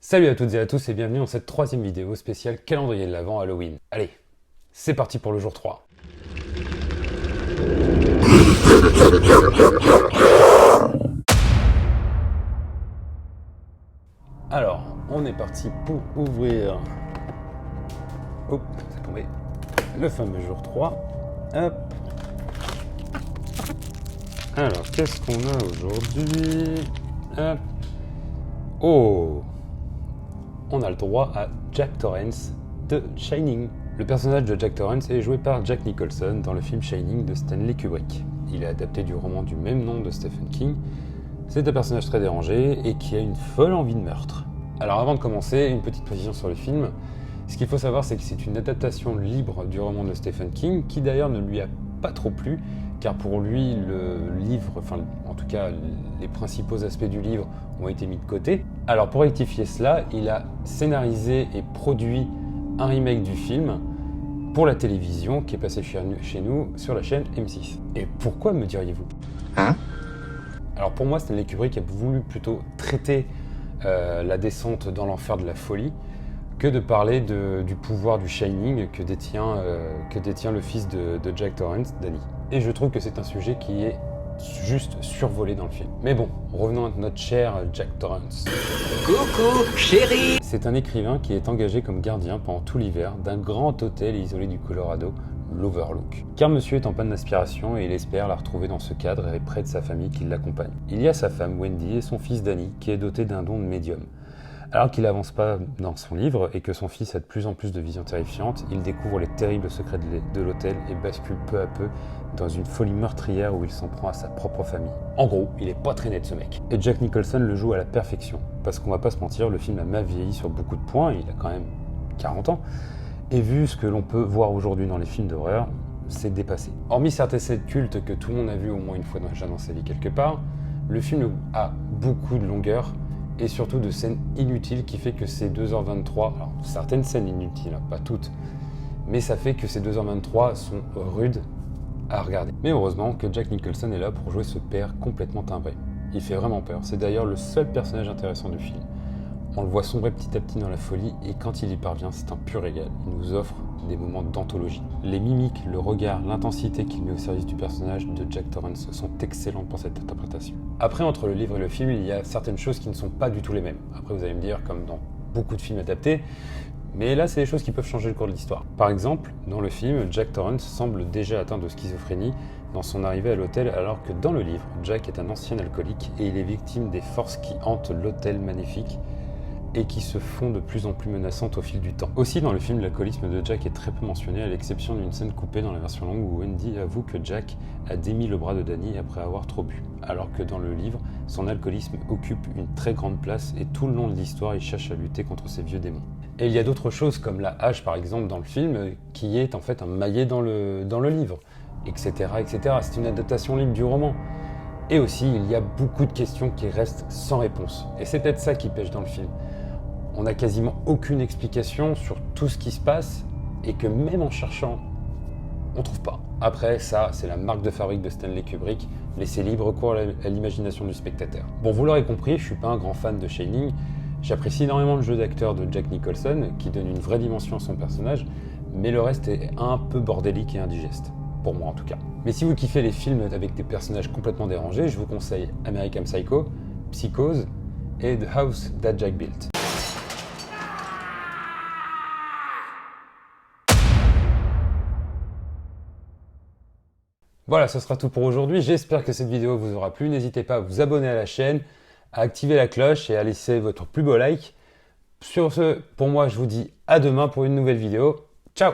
Salut à toutes et à tous et bienvenue dans cette troisième vidéo spéciale calendrier de l'Avent Halloween. Allez, c'est parti pour le jour 3. Alors, on est parti pour ouvrir... Hop, c'est tombé. Le fameux jour 3. Hop. Alors, qu'est-ce qu'on a aujourd'hui? Hop. Oh! On a le droit à Jack Torrance de Shining. Le personnage de Jack Torrance est joué par Jack Nicholson dans le film Shining de Stanley Kubrick. Il est adapté du roman du même nom de Stephen King. C'est un personnage très dérangé et qui a une folle envie de meurtre. Alors avant de commencer, une petite précision sur le film. Ce qu'il faut savoir, c'est que c'est une adaptation libre du roman de Stephen King, qui d'ailleurs ne lui a pas trop plu, car pour lui, le livre, enfin en tout cas les principaux aspects du livre ont été mis de côté. Alors pour rectifier cela, il a scénarisé et produit un remake du film pour la télévision qui est passé chez nous sur la chaîne M6. Et pourquoi, me diriez-vous? Alors pour moi, Stanley Kubrick a voulu plutôt traiter la descente dans l'enfer de la folie que de parler du pouvoir du Shining que détient le fils de Jack Torrance, Danny. Et je trouve que c'est un sujet qui est juste survolé dans le film. Mais bon, revenons à notre cher Jack Torrance. Coucou, chérie! C'est un écrivain qui est engagé comme gardien pendant tout l'hiver d'un grand hôtel isolé du Colorado, l'Overlook. Car monsieur est en panne d'inspiration et il espère la retrouver dans ce cadre et près de sa famille qui l'accompagne. Il y a sa femme Wendy et son fils Danny qui est doté d'un don de médium. Alors qu'il n'avance pas dans son livre et que son fils a de plus en plus de visions terrifiantes, il découvre les terribles secrets de l'hôtel et bascule peu à peu dans une folie meurtrière où il s'en prend à sa propre famille. En gros, il est pas très net ce mec. Et Jack Nicholson le joue à la perfection, parce qu'on va pas se mentir, le film a mal vieilli sur beaucoup de points, il a quand même 40 ans, et vu ce que l'on peut voir aujourd'hui dans les films d'horreur, c'est dépassé. Hormis certaines scènes cultes que tout le monde a vu au moins une fois déjà dans sa vie quelque part, le film a beaucoup de longueur, et surtout de scènes inutiles qui fait que ces 2h23, alors certaines scènes inutiles, hein, pas toutes, mais ça fait que ces 2h23 sont rudes à regarder. Mais heureusement que Jack Nicholson est là pour jouer ce père complètement timbré. Il fait vraiment peur, c'est d'ailleurs le seul personnage intéressant du film. On le voit sombrer petit à petit dans la folie et quand il y parvient, c'est un pur régal. Il nous offre des moments d'anthologie. Les mimiques, le regard, l'intensité qu'il met au service du personnage de Jack Torrance sont excellents pour cette interprétation. Après, entre le livre et le film, il y a certaines choses qui ne sont pas du tout les mêmes. Après, vous allez me dire, comme dans beaucoup de films adaptés, mais là, c'est des choses qui peuvent changer le cours de l'histoire. Par exemple, dans le film, Jack Torrance semble déjà atteint de schizophrénie dans son arrivée à l'hôtel, alors que dans le livre, Jack est un ancien alcoolique et il est victime des forces qui hantent l'hôtel maléfique et qui se font de plus en plus menaçantes au fil du temps. Aussi, dans le film, l'alcoolisme de Jack est très peu mentionné, à l'exception d'une scène coupée dans la version longue où Wendy avoue que Jack a démis le bras de Danny après avoir trop bu, alors que dans le livre, son alcoolisme occupe une très grande place et tout le long de l'histoire, il cherche à lutter contre ses vieux démons. Et il y a d'autres choses, comme la hache par exemple dans le film, qui est en fait un maillet dans le livre, etc., etc. C'est une adaptation libre du roman. Et aussi, il y a beaucoup de questions qui restent sans réponse. Et c'est peut-être ça qui pêche dans le film. On n'a quasiment aucune explication sur tout ce qui se passe et que même en cherchant, on trouve pas. Après, ça, c'est la marque de fabrique de Stanley Kubrick, laisser libre cours à l'imagination du spectateur. Bon, vous l'aurez compris, je suis pas un grand fan de Shining. J'apprécie énormément le jeu d'acteur de Jack Nicholson, qui donne une vraie dimension à son personnage, mais le reste est un peu bordélique et indigeste. Pour moi en tout cas. Mais si vous kiffez les films avec des personnages complètement dérangés, je vous conseille American Psycho, Psychose et The House That Jack Built. Voilà, ce sera tout pour aujourd'hui. J'espère que cette vidéo vous aura plu. N'hésitez pas à vous abonner à la chaîne, à activer la cloche et à laisser votre plus beau like. Sur ce, pour moi, je vous dis à demain pour une nouvelle vidéo. Ciao!